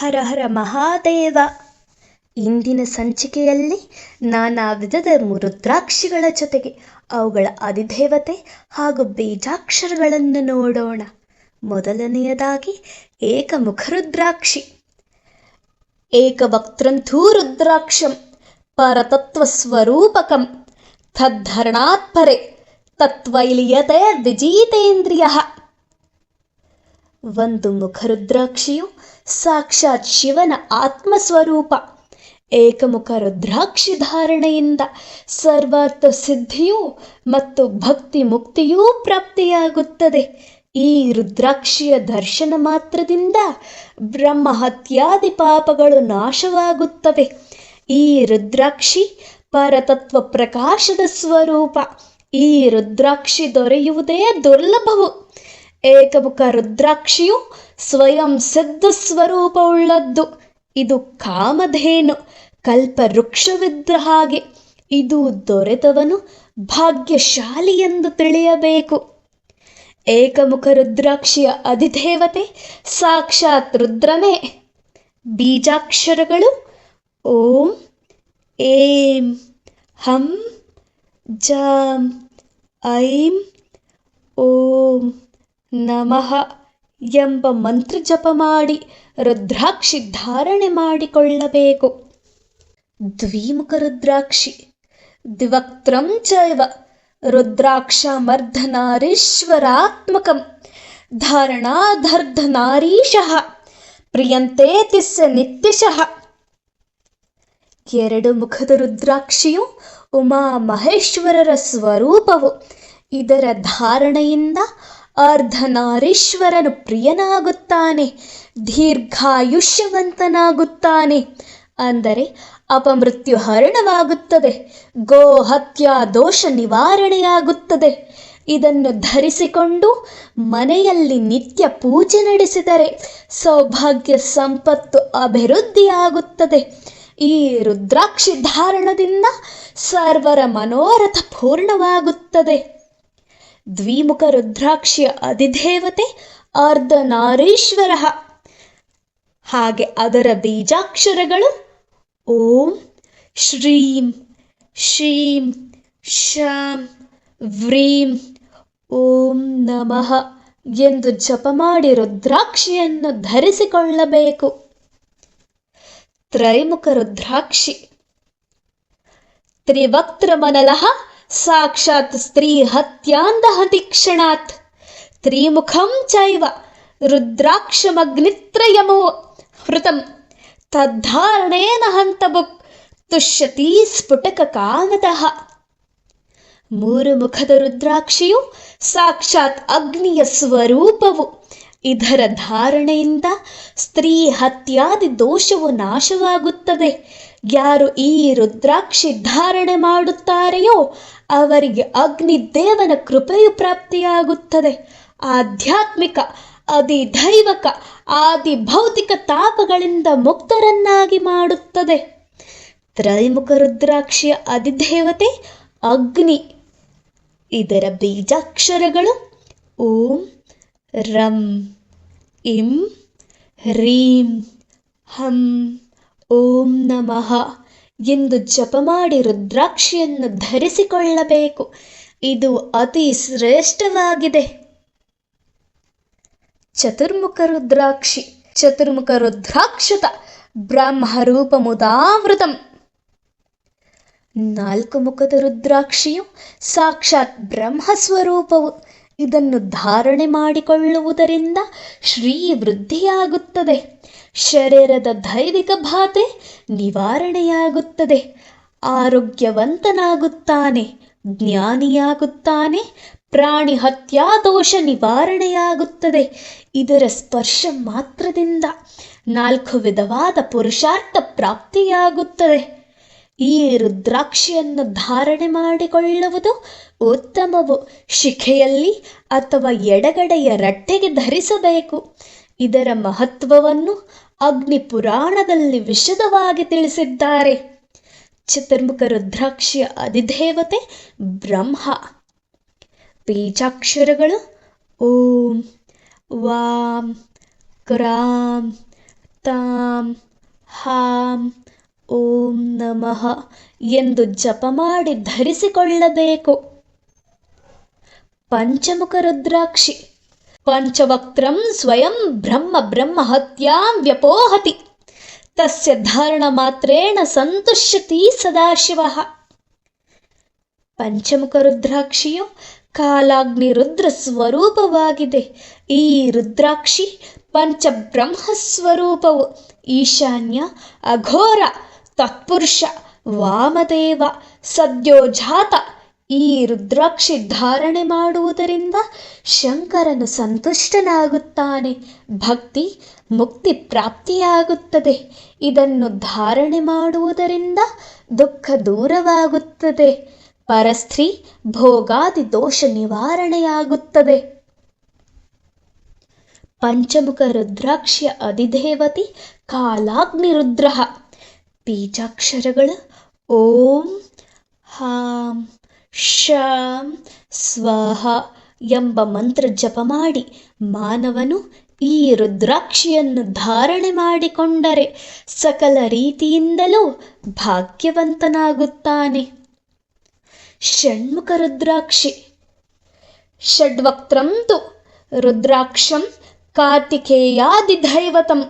ಹರ ಹರ ಮಹಾದೇವ. ಇಂದಿನ ಸಂಚಿಕೆಯಲ್ಲಿ ನಾನಾ ವಿಧದ ರುದ್ರಾಕ್ಷಿಗಳ ಜೊತೆಗೆ ಅವುಗಳ ಅಧಿದೇವತೆ ಹಾಗೂ ಬೀಜಾಕ್ಷರಗಳನ್ನು ನೋಡೋಣ. ಮೊದಲನೆಯದಾಗಿ ಏಕಮುಖ ರುದ್ರಾಕ್ಷಿ. ಏಕವಕ್ತ್ರಂಥೂ ರುದ್ರಾಕ್ಷಂ ಪರತತ್ವ ಸ್ವರೂಪಕಂ ತದ್ಧರಣಾತ್ ಪರೆ ತತ್ವೈಲಿಯತೆ ವಿಜಿತೇಂದ್ರಿಯ. ಒಂದು ಮುಖರುದ್ರಾಕ್ಷಿಯು ಸಾಕ್ಷಾತ್ ಶಿವನ ಆತ್ಮಸ್ವರೂಪ. ಏಕಮುಖ ರುದ್ರಾಕ್ಷಿ ಧಾರಣೆಯಿಂದ ಸರ್ವಾರ್ಥ ಸಿದ್ಧಿಯೂ ಮತ್ತು ಭಕ್ತಿ ಮುಕ್ತಿಯೂ ಪ್ರಾಪ್ತಿಯಾಗುತ್ತದೆ. ಈ ರುದ್ರಾಕ್ಷಿಯ ದರ್ಶನ ಮಾತ್ರದಿಂದ ಬ್ರಹ್ಮಹತ್ಯಾದಿ ಪಾಪಗಳು ನಾಶವಾಗುತ್ತವೆ. ಈ ರುದ್ರಾಕ್ಷಿ ಪರತತ್ವ ಪ್ರಕಾಶದ ಸ್ವರೂಪ. ಈ ರುದ್ರಾಕ್ಷಿ ದೊರೆಯುವುದೇ ದುರ್ಲಭವು. ಏಕಮುಖ ರುದ್ರಾಕ್ಷಿಯು ಸ್ವಯಂ ಸಿದ್ಧ ಸ್ವರೂಪವುಳ್ಳದ್ದು. ಇದು ಕಾಮಧೇನು ಕಲ್ಪವೃಕ್ಷವಿದ್ದ ಹಾಗೆ. ಇದು ದೊರೆತವನು ಭಾಗ್ಯಶಾಲಿ ಎಂದು ತಿಳಿಯಬೇಕು. ಏಕಮುಖ ರುದ್ರಾಕ್ಷಿಯ ಅಧಿದೇವತೆ ಸಾಕ್ಷಾತ್ ರುದ್ರನೇ. ಬೀಜಾಕ್ಷರಗಳು ಓಂ ಏಂ ಹಂ ಜಾಂ ಐಂ ಓಂ ನಮಃ ಎಂಬ ಮಂತ್ರ ಜಪ ಮಾಡಿ ರುದ್ರಾಕ್ಷಿ ಧಾರಣೆ ಮಾಡಿಕೊಳ್ಳಬೇಕು. ದ್ವಿಮುಖ ರುದ್ರಾಕ್ಷಿ. ದ್ವಿವಕ್ತ್ರಂ ಚೈವ ರುದ್ರಾಕ್ಷಮರ್ಧನಾರೀಶ್ವರಾತ್ಮಕಂ ಧಾರಣಾಧರ್ಧನಾರೀಶಃ ಪ್ರಿಯಂತೆ ತಿಸ್ಸ ನಿತ್ಯಶಃ. ಎರಡು ಮುಖದ ರುದ್ರಾಕ್ಷಿಯು ಉಮಾ ಮಹೇಶ್ವರರ ಸ್ವರೂಪವು. ಇದರ ಧಾರಣೆಯಿಂದ ಅರ್ಧನಾರೀಶ್ವರನು ಪ್ರಿಯನಾಗುತ್ತಾನೆ, ದೀರ್ಘಾಯುಷ್ಯವಂತನಾಗುತ್ತಾನೆ. ಅಂದರೆ ಅಪಮೃತ್ಯು ಹರಣವಾಗುತ್ತದೆ, ಗೋಹತ್ಯಾ ದೋಷ ನಿವಾರಣೆಯಾಗುತ್ತದೆ. ಇದನ್ನು ಧರಿಸಿಕೊಂಡು ಮನೆಯಲ್ಲಿ ನಿತ್ಯ ಪೂಜೆ ನಡೆಸಿದರೆ ಸೌಭಾಗ್ಯ ಸಂಪತ್ತು ಅಭಿವೃದ್ಧಿಯಾಗುತ್ತದೆ. ಈ ರುದ್ರಾಕ್ಷಿ ಧಾರಣದಿಂದ ಸರ್ವರ ಮನೋರಥ ಪೂರ್ಣವಾಗುತ್ತದೆ. ದ್ವಿಮುಖ ರುದ್ರಾಕ್ಷಿಯ ಅಧಿದೇವತೆ ಅರ್ಧನಾರೀಶ್ವರ. ಹಾಗೆ ಅದರ ಬೀಜಾಕ್ಷರಗಳು ಓಂ ಶ್ರೀಂ ಶ್ರೀಂ ಶಾಂ ವ್ರೀಂ ಓಂ ನಮಃ ಎಂದು ಜಪ ಮಾಡಿ ರುದ್ರಾಕ್ಷಿಯನ್ನು ಧರಿಸಿಕೊಳ್ಳಬೇಕು. ತ್ರೈಮುಖ ರುದ್ರಾಕ್ಷಿ. ತ್ರಿವಕ್ತ್ರಮನಲಃ ಸಾಕ್ಷಾತ್ ಸ್ತ್ರೀ ಹತ್ಯಾಂದಹತಿ ಕ್ಷಣಾತ್ ತ್ರಿಮುಖಂ ಚೈವ ರುದ್ರಾಕ್ಷಮಗ್ನಿತ್ರಯಮೋ ಹೃತಂ ತದ್ಧಾರಣೇನ ಹಂತಬುಕ್ ತುಷ್ಯತಿ ಸ್ಫುಟಕ ಕಾಮತಃ. ಮೂರು ಮುಖದ ರುದ್ರಾಕ್ಷಿಯು ಸಾಕ್ಷಾತ್ ಅಗ್ನಿಯ ಸ್ವರೂಪವು. ಇದರ ಧಾರಣೆಯಿಂದ ಸ್ತ್ರೀ ಹತ್ಯಾದಿ ದೋಷವು ನಾಶವಾಗುತ್ತದೆ. ಯಾರು ಈ ರುದ್ರಾಕ್ಷಿ ಧಾರಣೆ ಮಾಡುತ್ತಾರೆಯೋ ಅವರಿಗೆ ಅಗ್ನಿದೇವನ ಕೃಪೆಯು ಪ್ರಾಪ್ತಿಯಾಗುತ್ತದೆ. ಆಧ್ಯಾತ್ಮಿಕ, ಅಧಿದೈವಕ, ಆದಿ ಭೌತಿಕ ತಾಪಗಳಿಂದ ಮುಕ್ತರನ್ನಾಗಿ ಮಾಡುತ್ತದೆ. ತ್ರೈಮುಖ ರುದ್ರಾಕ್ಷಿಯ ಅಧಿದೇವತೆ ಅಗ್ನಿ. ಇದರ ಬೀಜಾಕ್ಷರಗಳು ಓಂ ರಂ ಇಂ ಹ್ರೀಂ ಹಂ ಓಂ ನಮಃ ಎಂದು ಜಪ ಮಾಡಿ ರುದ್ರಾಕ್ಷಿಯನ್ನು ಧರಿಸಿಕೊಳ್ಳಬೇಕು. ಇದು ಅತಿ ಶ್ರೇಷ್ಠವಾಗಿದೆ. ಚತುರ್ಮುಖ ರುದ್ರಾಕ್ಷಿ. ಚತುರ್ಮುಖ ರುದ್ರಾಕ್ಷತ ಬ್ರಹ್ಮರೂಪಮುದಾವೃತಂ. ನಾಲ್ಕು ಮುಖದ ರುದ್ರಾಕ್ಷಿಯು ಸಾಕ್ಷಾತ್ ಬ್ರಹ್ಮಸ್ವರೂಪವು. ಇದನ್ನು ಧಾರಣೆ ಮಾಡಿಕೊಳ್ಳುವುದರಿಂದ ಶ್ರೀ ವೃದ್ಧಿಯಾಗುತ್ತದೆ. ಶರೀರದ ದೈವಿಕ ಬಾಧೆ ನಿವಾರಣೆಯಾಗುತ್ತದೆ. ಆರೋಗ್ಯವಂತನಾಗುತ್ತಾನೆ, ಜ್ಞಾನಿಯಾಗುತ್ತಾನೆ. ಪ್ರಾಣಿ ಹತ್ಯಾ ದೋಷ ನಿವಾರಣೆಯಾಗುತ್ತದೆ. ಇದರ ಸ್ಪರ್ಶ ಮಾತ್ರದಿಂದ 4 ವಿಧವಾದ ಪುರುಷಾರ್ಥ ಪ್ರಾಪ್ತಿಯಾಗುತ್ತದೆ. ಈ ರುದ್ರಾಕ್ಷಿಯನ್ನು ಧಾರಣೆ ಮಾಡಿಕೊಳ್ಳುವುದು ಉತ್ತಮವು. ಶಿಖೆಯಲ್ಲಿ ಅಥವಾ ಎಡಗಡೆಯ ರಟ್ಟೆಗೆ ಧರಿಸಬೇಕು. ಇದರ ಮಹತ್ವವನ್ನು ಅಗ್ನಿ ಪುರಾಣದಲ್ಲಿ ವಿಶದವಾಗಿ ತಿಳಿಸಿದ್ದಾರೆ. ಚತುರ್ಮುಖ ರುದ್ರಾಕ್ಷಿಯ ಅಧಿದೇವತೆ ಬ್ರಹ್ಮ. ಬೀಜಾಕ್ಷರಗಳು ಓಂ ವಾಂ ಕ್ರಾಂ ತಾಂ ಹಾಂ ಓಂ ನಮಃ ಎಂದು ಜಪ ಮಾಡಿ ಧರಿಸಿಕೊಳ್ಳಬೇಕು. ಪಂಚಮುಖ ರುದ್ರಾಕ್ಷಿ. ಪಂಚವಕ್ತ್ರಂ ಸ್ವಯಂ ಬ್ರಹ್ಮ ಬ್ರಹ್ಮ ಹತ್ಯಾಂ ವ್ಯಪೋಹತಿ ತಸ್ಯ ಧಾರಣ ಮಾತ್ರೇಣ ಸಂತುಷ್ಯತಿ ಸದಾಶಿವಃ. ಪಂಚಮುಖ ರುದ್ರಾಕ್ಷಿಯು ಕಾಲಾಗ್ನಿ ರುದ್ರ ಸ್ವರೂಪವಾಗಿದೆ. ಈ ರುದ್ರಾಕ್ಷಿ ಪಂಚಬ್ರಹ್ಮ ಸ್ವರೂಪವು. ಈಶಾನ್ಯ, ಅಘೋರ, ತತ್ಪುರುಷ, ವಾಮದೇವ, ಸದ್ಯೋಜಾತ ಈ ರುದ್ರಾಕ್ಷಿ ಧಾರಣೆ ಮಾಡುವುದರಿಂದ ಶಂಕರನು ಸಂತುಷ್ಟನಾಗುತ್ತಾನೆ. ಭಕ್ತಿ ಮುಕ್ತಿ ಪ್ರಾಪ್ತಿಯಾಗುತ್ತದೆ. ಇದನ್ನು ಧಾರಣೆ ಮಾಡುವುದರಿಂದ ದುಃಖ ದೂರವಾಗುತ್ತದೆ. ಪರಸ್ತ್ರೀ ಭೋಗಾದಿ ದೋಷ ನಿವಾರಣೆಯಾಗುತ್ತದೆ. ಪಂಚಮುಖ ರುದ್ರಾಕ್ಷಿಯ ಅಧಿದೇವತೆ ಕಾಲಾಗ್ನಿ ರುದ್ರ. ಬೀಜಾಕ್ಷರಗಳು ಓಂ ಹಾಂ ಶಾಂ ಸ್ವಾಹ ಎಂಬ ಮಂತ್ರ ಜಪ ಮಾಡಿ ಮಾನವನು ಈ ರುದ್ರಾಕ್ಷಿಯನ್ನು ಧಾರಣೆ ಮಾಡಿಕೊಂಡರೆ ಸಕಲ ರೀತಿಯಿಂದಲೂ ಭಾಗ್ಯವಂತನಾಗುತ್ತಾನೆ. ಷಣ್ಮುಖ ರುದ್ರಾಕ್ಷಿ. ಷಡ್ವಕ್ತ್ರಂ ತು ರುದ್ರಾಕ್ಷಂ ಕಾರ್ತಿಕೇಯಾದಿದೈವತಂ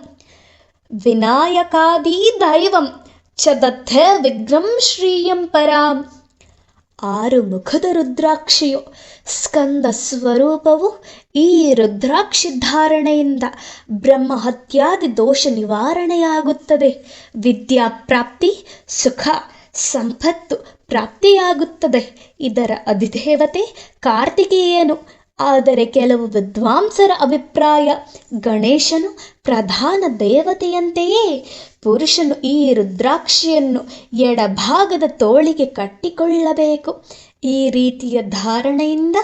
ವಿನಾಯಕಾದಿದೈವಂ ಚ ದತ್ತೇ ವಿಘ್ನಂ ಶ್ರೀಯಂ ಪರಾಂ. 6 ಮುಖದ ರುದ್ರಾಕ್ಷಿಯು ಸ್ಕಂದ ಸ್ವರೂಪವು. ಈ ರುದ್ರಾಕ್ಷಿ ಧಾರಣೆಯಿಂದ ಬ್ರಹ್ಮಹತ್ಯಾದಿ ದೋಷ ನಿವಾರಣೆಯಾಗುತ್ತದೆ. ವಿದ್ಯಾಪ್ರಾಪ್ತಿ, ಸುಖ, ಸಂಪತ್ತು ಪ್ರಾಪ್ತಿಯಾಗುತ್ತದೆ. ಇದರ ಅಧಿದೇವತೆ ಕಾರ್ತಿಕೇಯನು. ಆದರೆ ಕೆಲವು ವಿದ್ವಾಂಸರ ಅಭಿಪ್ರಾಯ ಗಣೇಶನು ಪ್ರಧಾನ ದೇವತೆಯಂತೆಯೇ ಪುರುಷನು ಈ ರುದ್ರಾಕ್ಷಿಯನ್ನು ಎಡಭಾಗದ ತೋಳಿಗೆ ಕಟ್ಟಿಕೊಳ್ಳಬೇಕು. ಈ ರೀತಿಯ ಧಾರಣೆಯಿಂದ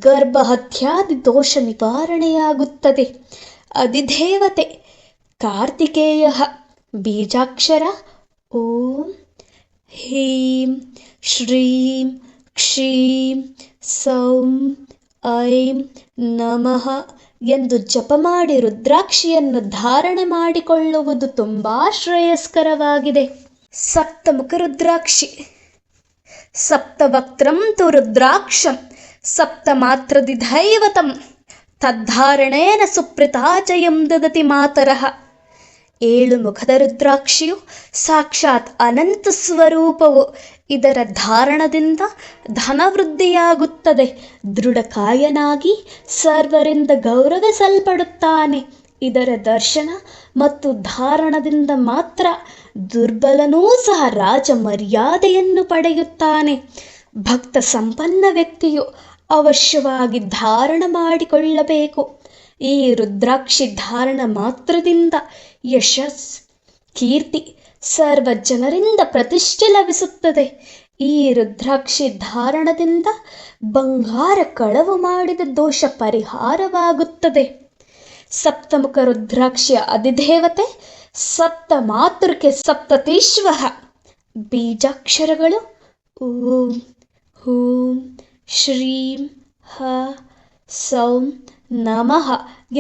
ಗರ್ಭಹತ್ಯಾದಿ ದೋಷ ನಿವಾರಣೆಯಾಗುತ್ತದೆ. ಅಧಿದೇವತೆ ಕಾರ್ತಿಕೇಯ. ಬೀಜಾಕ್ಷರ ಓಂ ಹೀಂ ಶ್ರೀಂ ಕ್ಷೀಂ ಸೌಂ ಐಂ ನಮಃ ಎಂದು ಜಪ ಮಾಡಿ ರುದ್ರಾಕ್ಷಿಯನ್ನು ಧಾರಣೆ ಮಾಡಿಕೊಳ್ಳುವುದು ತುಂಬಾ ಶ್ರೇಯಸ್ಕರವಾಗಿದೆ. ಸಪ್ತಮುಖ ರುದ್ರಾಕ್ಷಿ. ಸಪ್ತವಕ್ತ್ರಂ ತು ರುದ್ರಾಕ್ಷಂ ಸಪ್ತಮಾತ್ರದಿದೈವತಂ ತದ್ಧಾರಣೇನ ಸುಪ್ರತಾಚಯಂ ದದತಿ ಮಾತರಃ. 7 ಮುಖದ ರುದ್ರಾಕ್ಷಿಯು ಸಾಕ್ಷಾತ್ ಅನಂತ ಸ್ವರೂಪವು. ಇದರ ಧಾರಣದಿಂದ ಧನವೃದ್ಧಿಯಾಗುತ್ತದೆ. ದೃಢಕಾಯನಾಗಿ ಸರ್ವರಿಂದ ಗೌರವಿಸಲ್ಪಡುತ್ತಾನೆ. ಇದರ ದರ್ಶನ ಮತ್ತು ಧಾರಣದಿಂದ ಮಾತ್ರ ದುರ್ಬಲನೂ ಸಹ ರಾಜ ಮರ್ಯಾದೆಯನ್ನು ಪಡೆಯುತ್ತಾನೆ. ಭಕ್ತ ಸಂಪನ್ನ ವ್ಯಕ್ತಿಯು ಅವಶ್ಯವಾಗಿ ಧಾರಣ ಮಾಡಿಕೊಳ್ಳಬೇಕು. ಈ ರುದ್ರಾಕ್ಷಿ ಧಾರಣ ಮಾತ್ರದಿಂದ ಯಶಸ್, ಕೀರ್ತಿ, ಸರ್ವ ಜನರಿಂದ ಪ್ರತಿಷ್ಠೆ ಲಭಿಸುತ್ತದೆ. ಈ ರುದ್ರಾಕ್ಷಿ ಧಾರಣದಿಂದ ಬಂಗಾರ ಕಳವು ಮಾಡಿದ ದೋಷ ಪರಿಹಾರವಾಗುತ್ತದೆ. ಸಪ್ತಮುಖ ರುದ್ರಾಕ್ಷಿಯ ಅಧಿದೇವತೆ ಸಪ್ತ ಮಾತೃಕೆ ಸಪ್ತತೀಶ್ವರ. ಬೀಜಾಕ್ಷರಗಳು ಓಂ ಹೂಂ ಶ್ರೀಂ ಹ ಸೌಂ ನಮಃ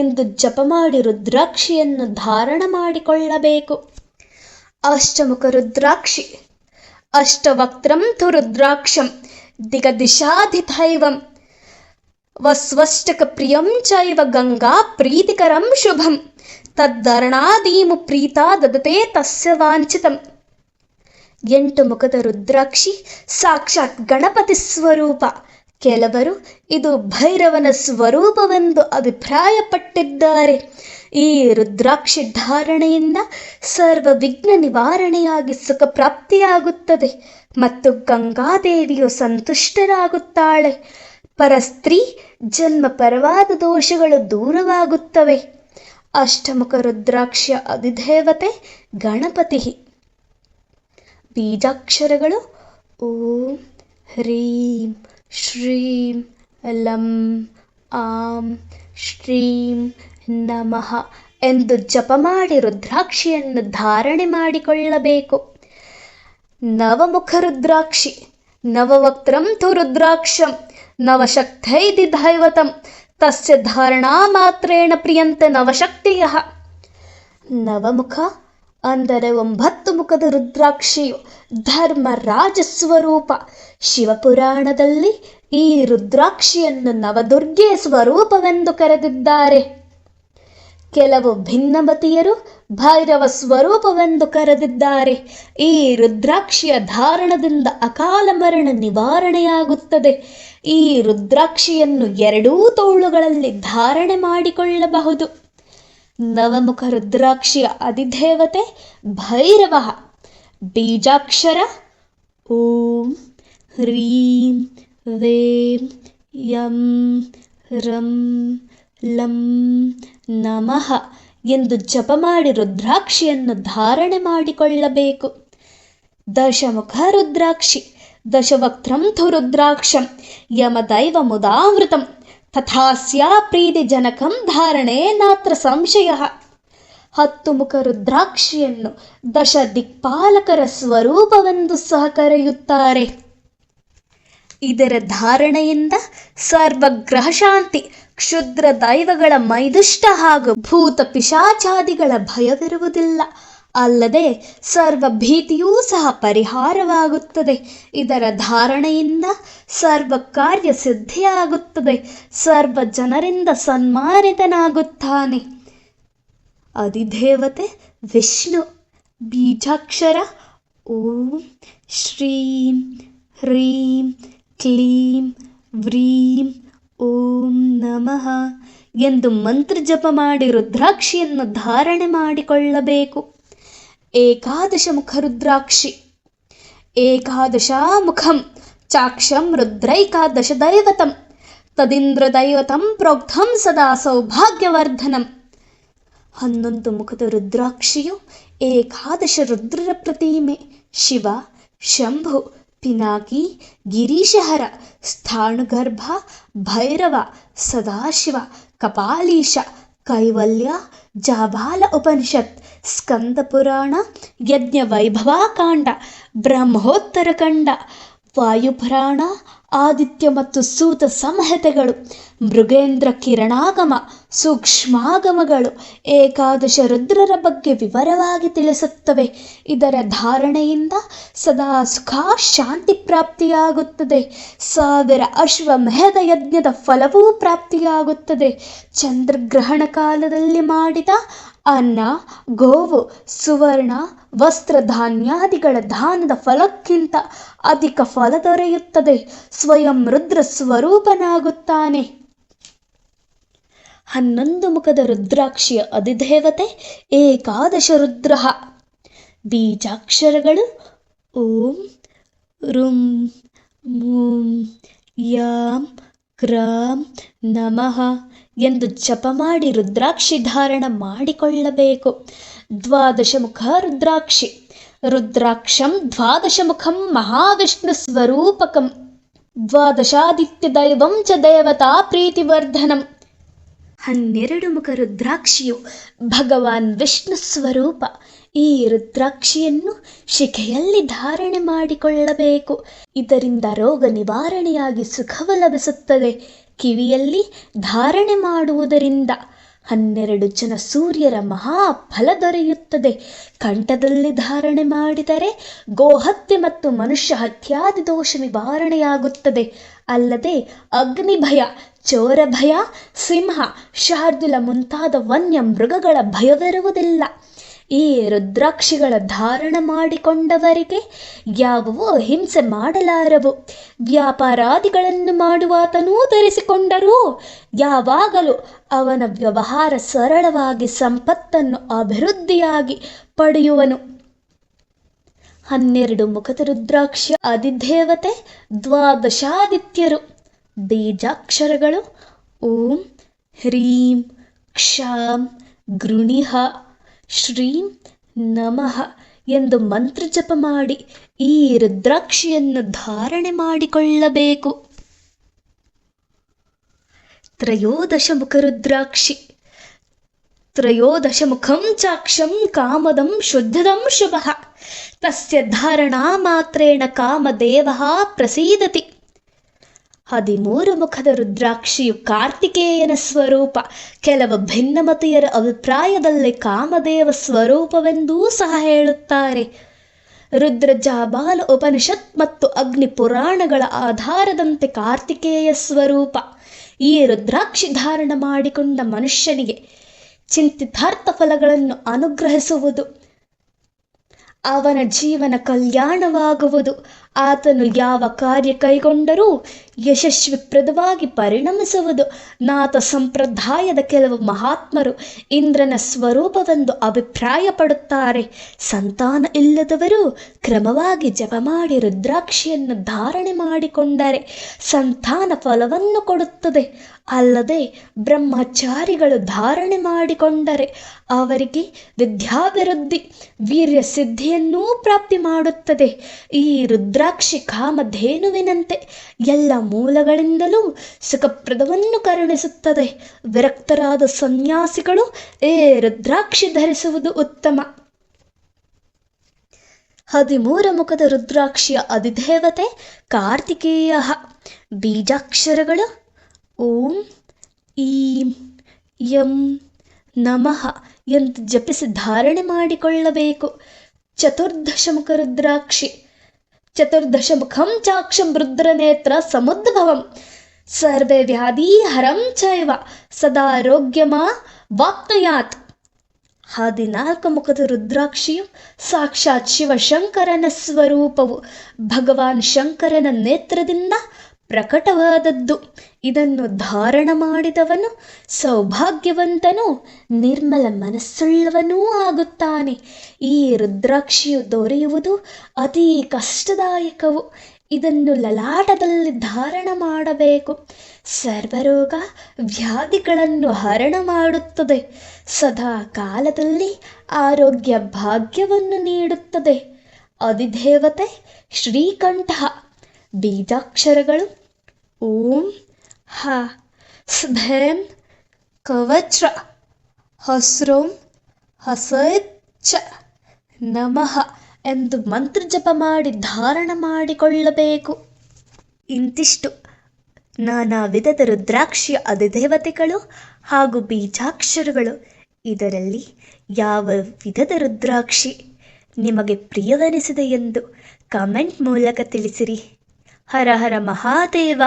ಎಂದು ಜಪ ಮಾಡಿ ರುದ್ರಾಕ್ಷಿಯನ್ನು ಧಾರಣ ಮಾಡಿಕೊಳ್ಳಬೇಕು. ಅಷ್ಟಮುಖ ರುದ್ರಾಕ್ಷಿ. ಅಷ್ಟವಕ್ತ್ರಂ ತು ರುದ್ರಾಕ್ಷಂ ದಿಗದಿಶಾಧಿದೈವಂ ವಸ್ವಷ್ಟಕ ಪ್ರಿಯಂ ಚೈವ ಗಂಗಾ ಪ್ರೀತಿಕರಂ ಶುಭಂ ತದ್ದರಣಾದೀಮು ಪ್ರೀತಾ ದದತೆ ತಸ್ಯ ವಾಂಛಿತಂ. 8 ಮುಖದ ರುದ್ರಾಕ್ಷಿ ಸಾಕ್ಷಾತ್ ಗಣಪತಿ ಸ್ವರೂಪ. ಕೆಲವರು ಇದು ಭೈರವನ ಸ್ವರೂಪವೆಂದು ಅಭಿಪ್ರಾಯಪಟ್ಟಿದ್ದಾರೆ. ಈ ರುದ್ರಾಕ್ಷಿ ಧಾರಣೆಯಿಂದ ಸರ್ವ ವಿಘ್ನ ನಿವಾರಣೆಯಾಗಿ ಸುಖ ಪ್ರಾಪ್ತಿಯಾಗುತ್ತದೆ ಮತ್ತು ಗಂಗಾದೇವಿಯು ಸಂತುಷ್ಟರಾಗುತ್ತಾಳೆ. ಪರಸ್ತ್ರೀ ಜನ್ಮ ಪರವಾದ ದೋಷಗಳು ದೂರವಾಗುತ್ತವೆ. ಅಷ್ಟಮುಖ ರುದ್ರಾಕ್ಷಿಯ ಅಧಿದೇವತೆ ಗಣಪತಿ. ಬೀಜಾಕ್ಷರಗಳು ಓಂ ಹ್ರೀಂ ಶ್ರೀಂ ಲಂ ಆಂ ಶ್ರೀಂ ನಮಃ ಎಂದು ಜಪ ಮಾಡಿ ರುದ್ರಾಕ್ಷಿಯನ್ನು ಧಾರಣೆ ಮಾಡಿಕೊಳ್ಳಬೇಕು. ನವಮುಖ ರುದ್ರಾಕ್ಷಿ. ನವವಕ್ತ್ರಂ ತು ರುದ್ರಾಕ್ಷಂ ನವಶಕ್ತೈರ್ದೈವತಂ ತಸ್ಯ ಧಾರಣಾ ಮಾತ್ರೇಣ ಪ್ರಿಯಂತೆ ನವಶಕ್ತಿಯಃ. ನವಮುಖ ಅಂದರೆ 9 ಮುಖದ ರುದ್ರಾಕ್ಷಿಯು ಧರ್ಮರಾಜ ಸ್ವರೂಪ. ಶಿವಪುರಾಣದಲ್ಲಿ ಈ ರುದ್ರಾಕ್ಷಿಯನ್ನು ನವದುರ್ಗೆಯ ಸ್ವರೂಪವೆಂದು ಕರೆದಿದ್ದಾರೆ. ಕೆಲವು ಭಿನ್ನಮತೀಯರು ಭೈರವ ಸ್ವರೂಪವೆಂದು ಕರೆದಿದ್ದಾರೆ. ಈ ರುದ್ರಾಕ್ಷಿಯ ಧಾರಣದಿಂದ ಅಕಾಲ ಮರಣ ನಿವಾರಣೆಯಾಗುತ್ತದೆ. ಈ ರುದ್ರಾಕ್ಷಿಯನ್ನು 2 ತೋಳುಗಳಲ್ಲಿ ಧಾರಣೆ ಮಾಡಿಕೊಳ್ಳಬಹುದು. ನವಮುಖ ರುದ್ರಾಕ್ಷಿಯ ಅಧಿದೇವತೆ ಭೈರವ. ಬೀಜಾಕ್ಷರ ಓಂ ಹ್ರೀಂ ವೇಂ ಯಂ ರಂ ಲಂ ನಮಃ ಎಂದು ಜಪ ಮಾಡಿ ರುದ್ರಾಕ್ಷಿಯನ್ನು ಧಾರಣೆ ಮಾಡಿಕೊಳ್ಳಬೇಕು. ದಶಮುಖ ರುದ್ರಾಕ್ಷಿ ದಶವಕ್ತ್ರಂ ತು ರುದ್ರಾಕ್ಷಂ ಯಮದೈವ ಮುದಾವೃತಂ ತಥಾಸ್ಯಾ ಪ್ರೀತಿ ಜನಕಂ ಧಾರಣೆ ನಾತ್ರ ಸಂಶಯ. 10 ಮುಖ ರುದ್ರಾಕ್ಷಿಯನ್ನು ದಶ ದಿಕ್ಪಾಲಕರ ಸ್ವರೂಪವೆಂದು ಸಹ ಕರೆಯುತ್ತಾರೆ. ಇದರ ಧಾರಣೆಯಿಂದ ಸರ್ವಗ್ರಹ ಶಾಂತಿ, ಕ್ಷುದ್ರ ದೈವಗಳ ಮೈದುಷ್ಟ ಹಾಗೂ ಭೂತ ಪಿಶಾಚಾದಿಗಳ ಭಯವಿರುವುದಿಲ್ಲ. ಅಲ್ಲದೆ ಸರ್ವ ಭೀತಿಯೂ ಸಹ ಪರಿಹಾರವಾಗುತ್ತದೆ. ಇದರ ಧಾರಣೆಯಿಂದ ಸರ್ವ ಕಾರ್ಯ ಸಿದ್ಧಿಯಾಗುತ್ತದೆ. ಸರ್ವ ಜನರಿಂದ ಸನ್ಮಾನಿತನಾಗುತ್ತಾನೆ. ಅಧಿದೇವತೆ ವಿಷ್ಣು. ಬೀಜಾಕ್ಷರ ಓಂ ಶ್ರೀಂ ಹ್ರೀಂ ಕ್ಲೀಂ ವ್ರೀಂ ಓಂ ನಮಃ ಎಂದು ಮಂತ್ರ ಜಪ ಮಾಡಿ ರುದ್ರಾಕ್ಷಿಯನ್ನು ಧಾರಣೆ ಮಾಡಿಕೊಳ್ಳಬೇಕು. ಏಕಾದಶ ಮುಖ ರುದ್ರಾಕ್ಷಿ. ಏಕಾದಶಾಮುಖಂ ಚಾಕ್ಷಂ ರುದ್ರೈಕಾದಶ ದೈವತಂ ತದಿಂದ್ರ ದೈವತಂ ಪ್ರೋಕ್ತಂ ಸದಾ ಸೌಭಾಗ್ಯವರ್ಧನಂ. 11 ಮುಖದ ರುದ್ರಾಕ್ಷಿಯು ಏಕಾದಶ ರುದ್ರರ ಪ್ರತಿಮೆ. ಶಿವ, ಶಂಭು, ಪಿನಾಕಿ, ಗಿರೀಶಹರ, ಸ್ಥಾಣುಗರ್ಭ, ಭೈರವ, ಸದಾಶಿವ, ಕಪಾಲೀಶ, ಕೈವಲ್ಯ, ಜಾಬಾಲ ಉಪನಿಷತ್, ಸ್ಕಂದ ಪುರಾಣ, ಯಜ್ಞ ವೈಭವಾಕಾಂಡ, ಬ್ರಹ್ಮೋತ್ತರ ಕಂಡ, ವಾಯುಪುರಾಣ, ಆದಿತ್ಯ ಮತ್ತು ಸೂತ ಸಂಹಿತೆಗಳು, ಮೃಗೇಂದ್ರ ಕಿರಣಾಗಮ, ಸೂಕ್ಷ್ಮಾಗಮಗಳು ಏಕಾದಶ ರುದ್ರರ ಬಗ್ಗೆ ವಿವರವಾಗಿ ತಿಳಿಸುತ್ತವೆ. ಇದರ ಧಾರಣೆಯಿಂದ ಸದಾ ಸುಖ ಶಾಂತಿ ಪ್ರಾಪ್ತಿಯಾಗುತ್ತದೆ. 1000 ಅಶ್ವಮೇಧ ಯಜ್ಞದ ಫಲವೂ ಪ್ರಾಪ್ತಿಯಾಗುತ್ತದೆ. ಚಂದ್ರಗ್ರಹಣ ಕಾಲದಲ್ಲಿ ಮಾಡಿದ ಅನ್ನ, ಗೋವು, ಸುವರ್ಣ, ವಸ್ತ್ರಧಾನ್ಯಾದಿಗಳ ದಾನದ ಫಲಕ್ಕಿಂತ ಅಧಿಕ ಫಲ ದೊರೆಯುತ್ತದೆ. ಸ್ವಯಂ ರುದ್ರ ಸ್ವರೂಪನಾಗುತ್ತಾನೆ. 11 ಮುಖದ ರುದ್ರಾಕ್ಷಿಯ ಅಧಿದೇವತೆ ಏಕಾದಶ ರುದ್ರ. ಬೀಜಾಕ್ಷರಗಳು ಓಂ ರುಂ ಮೂಂ ಯಾಂ ಕ್ರಾಂ ನಮಃ ಎಂದು ಜಪ ಮಾಡಿ ರುದ್ರಾಕ್ಷಿ ಧಾರಣ ಮಾಡಿಕೊಳ್ಳಬೇಕು. 12 ಮುಖ ರುದ್ರಾಕ್ಷಿ. ರುದ್ರಾಕ್ಷಂ 12 ಮುಖಂ ಮಹಾವಿಷ್ಣು ಸ್ವರೂಪಕಂ ದ್ವಾದಶಾದಿತ್ಯ ದೈವಂ ಚ ದೇವತಾ ಪ್ರೀತಿವರ್ಧನಂ. 12 ಮುಖ ರುದ್ರಾಕ್ಷಿಯು ಭಗವಾನ್ ವಿಷ್ಣು ಸ್ವರೂಪ. ಈ ರುದ್ರಾಕ್ಷಿಯನ್ನು ಶಿಖೆಯಲ್ಲಿ ಧಾರಣೆ ಮಾಡಿಕೊಳ್ಳಬೇಕು. ಇದರಿಂದ ರೋಗ ನಿವಾರಣೆಯಾಗಿ ಸುಖವ ಲಭಿಸುತ್ತದೆ. ಕಿವಿಯಲ್ಲಿ ಧಾರಣೆ ಮಾಡುವುದರಿಂದ 12 ಜನ ಸೂರ್ಯರ ಮಹಾಫಲ ದೊರೆಯುತ್ತದೆ. ಕಂಠದಲ್ಲಿ ಧಾರಣೆ ಮಾಡಿದರೆ ಗೋಹತ್ಯೆ ಮತ್ತು ಮನುಷ್ಯ ಹತ್ಯಾದಿ ದೋಷ ನಿವಾರಣೆಯಾಗುತ್ತದೆ. ಅಲ್ಲದೆ ಅಗ್ನಿ ಭಯ, ಚೋರ ಭಯ, ಸಿಂಹ, ಶಾರ್ದೂಲ ಮುಂತಾದ ವನ್ಯ ಮೃಗಗಳ ಭಯವಿರುವುದಿಲ್ಲ. ಈ ರುದ್ರಾಕ್ಷಿಗಳ ಧಾರಣ ಮಾಡಿಕೊಂಡವರಿಗೆ ಯಾವುವೋ ಹಿಂಸೆ ಮಾಡಲಾರವು. ವ್ಯಾಪಾರಾದಿಗಳನ್ನು ಮಾಡುವಾತನೂ ಧರಿಸಿಕೊಂಡರೂ ಯಾವಾಗಲೂ ಅವನ ವ್ಯವಹಾರ ಸರಳವಾಗಿ ಸಂಪತ್ತನ್ನು ಅಭಿವೃದ್ಧಿಯಾಗಿ ಪಡೆಯುವನು. 12 ಮುಖದ ರುದ್ರಾಕ್ಷಿಯ ಅಧಿದೇವತೆ ದ್ವಾದಶಾದಿತ್ಯರು. ಬೀಜಾಕ್ಷರಗಳು ಓಂ ಹ್ರೀಂ ಕ್ಷಾಂ ಗೃಣಿಹ ಶ್ರೀಂ ನಮಃ ಎಂದು ಮಂತ್ರ ಜಪ ಮಾಡಿ ಈ ರುದ್ರಾಕ್ಷಿಯನ್ನು ಧಾರಣೆ ಮಾಡಿಕೊಳ್ಳಬೇಕು. 13 ಮುಖ ರುದ್ರಾಕ್ಷಿ. 13 ಮುಖಂ ಚಾಕ್ಷಂ ಕಾಮದಂ ಶುದ್ಧದಂ ಶುಭಃ ತಸ್ಯ ಧಾರಣಾ ಮಾತ್ರೇಣ ಕಾಮದೇವಃ ಪ್ರಸೀದತಿ. 13 ಮುಖದ ರುದ್ರಾಕ್ಷಿಯು ಕಾರ್ತಿಕೇಯನ ಸ್ವರೂಪ. ಕೆಲವು ಭಿನ್ನಮತೀಯರ ಅಭಿಪ್ರಾಯದಲ್ಲಿ ಕಾಮದೇವ ಸ್ವರೂಪವೆಂದೂ ಸಹ ಹೇಳುತ್ತಾರೆ. ರುದ್ರಜಾಬಾಲ ಉಪನಿಷತ್ ಮತ್ತು ಅಗ್ನಿ ಪುರಾಣಗಳ ಆಧಾರದಂತೆ ಕಾರ್ತಿಕೇಯ ಸ್ವರೂಪ. ಈ ರುದ್ರಾಕ್ಷಿ ಧಾರಣ ಮಾಡಿಕೊಂಡ ಮನುಷ್ಯನಿಗೆ ಚಿಂತಿತಾರ್ಥ ಫಲಗಳನ್ನು ಅನುಗ್ರಹಿಸುವುದು, ಅವನ ಜೀವನ ಕಲ್ಯಾಣವಾಗುವುದು, ಆತನು ಯಾವ ಕಾರ್ಯ ಕೈಗೊಂಡರೂ ಯಶಸ್ವಿಪ್ರದವಾಗಿ ಪರಿಣಮಿಸುವುದು. ನಾಥ ಸಂಪ್ರದಾಯದ ಕೆಲವು ಮಹಾತ್ಮರು ಇಂದ್ರನ ಸ್ವರೂಪವೆಂದು ಅಭಿಪ್ರಾಯಪಡುತ್ತಾರೆ. ಸಂತಾನ ಇಲ್ಲದವರು ಕ್ರಮವಾಗಿ ಜಪ ಮಾಡಿ ರುದ್ರಾಕ್ಷಿಯನ್ನು ಧಾರಣೆ ಮಾಡಿಕೊಂಡರೆ ಸಂತಾನ ಫಲವನ್ನು ಕೊಡುತ್ತದೆ. ಅಲ್ಲದೆ ಬ್ರಹ್ಮಚಾರಿಗಳು ಧಾರಣೆ ಮಾಡಿಕೊಂಡರೆ ಅವರಿಗೆ ವಿದ್ಯಾಭಿವೃದ್ಧಿ, ವೀರ್ಯ ಸಿದ್ಧಿಯನ್ನೂ ಪ್ರಾಪ್ತಿ ಮಾಡುತ್ತದೆ. ಈ ರುದ್ರಾಕ್ಷಿ ಕಾಮಧೇನುವಿನಂತೆ ಎಲ್ಲ ಮೂಲಗಳಿಂದಲೂ ಸುಖಪ್ರದವನ್ನು ಕರುಣಿಸುತ್ತದೆ. ವಿರಕ್ತರಾದ ಸನ್ಯಾಸಿಗಳು ಈ ರುದ್ರಾಕ್ಷಿ ಧರಿಸುವುದು ಉತ್ತಮ. 13 ಮುಖದ ರುದ್ರಾಕ್ಷಿಯ ಅಧಿದೇವತೆ ಕಾರ್ತಿಕೇಯ. ಬೀಜಾಕ್ಷರಗಳು ಓಂ ಈಂ ಯಂ ನಮಃ ಎಂದು ಜಪಿಸಿ ಧಾರಣೆ ಮಾಡಿಕೊಳ್ಳಬೇಕು. ಚತುರ್ದಶಮುಖ ರುದ್ರಾಕ್ಷಿ. ಚತುರ್ದಶಮುಖಂ ಚಾಕ್ಷಂ ರುದ್ರನೇತ್ರ ಸಮುದ್ಭವಂ ಸರ್ವೇ ವ್ಯಾಧಿ ಹರಂ ಚೈವ ಸದಾರೋಗ್ಯಮಾ ವಾಪ್ನುಯಾತ್. 14 ಮುಖದ ರುದ್ರಾಕ್ಷಿಯು ಸಾಕ್ಷಾತ್ ಶಿವಶಂಕರನ ಸ್ವರೂಪವು. ಭಗವಾನ್ ಶಂಕರನ ನೇತ್ರದಿಂದ ಪ್ರಕಟವಾದದ್ದು. ಇದನ್ನು ಧಾರಣ ಮಾಡಿದವನು ಸೌಭಾಗ್ಯವಂತನೂ ನಿರ್ಮಲ ಮನಸ್ಸುಳ್ಳವನೂ ಆಗುತ್ತಾನೆ. ಈ ರುದ್ರಾಕ್ಷಿಯು ದೊರೆಯುವುದು ಅತೀ ಕಷ್ಟದಾಯಕವು. ಇದನ್ನು ಲಲಾಟದಲ್ಲಿ ಧಾರಣ ಮಾಡಬೇಕು. ಸರ್ವರೋಗ ವ್ಯಾಧಿಗಳನ್ನು ಹರಣ ಮಾಡುತ್ತದೆ. ಸದಾ ಕಾಲದಲ್ಲಿ ಆರೋಗ್ಯ ಭಾಗ್ಯವನ್ನು ನೀಡುತ್ತದೆ. ಅಧಿದೇವತೆ ಶ್ರೀಕಂಠ. ಬೀಜಾಕ್ಷರಗಳು ಓಂ ಹ ಸ್ಭೇಂ ಕವಚ್ರ ಹಸ್ರೋಂ ಹಸೈಚ್ಚ ನಮಃ ಎಂದು ಮಂತ್ರ ಜಪ ಮಾಡಿ ಧಾರಣ ಮಾಡಿಕೊಳ್ಳಬೇಕು. ಇಂತಿಷ್ಟು ನಾನಾ ವಿಧದ ರುದ್ರಾಕ್ಷಿಯ ಅಧಿದೇವತೆಗಳು ಹಾಗೂ ಬೀಜಾಕ್ಷರಗಳು. ಇದರಲ್ಲಿ ಯಾವ ವಿಧದ ರುದ್ರಾಕ್ಷಿ ನಿಮಗೆ ಪ್ರಿಯವೆನಿಸಿದೆ ಎಂದು ಕಮೆಂಟ್ ಮೂಲಕ ತಿಳಿಸಿರಿ. ಹರ ಹರ ಮಹಾದೇವ.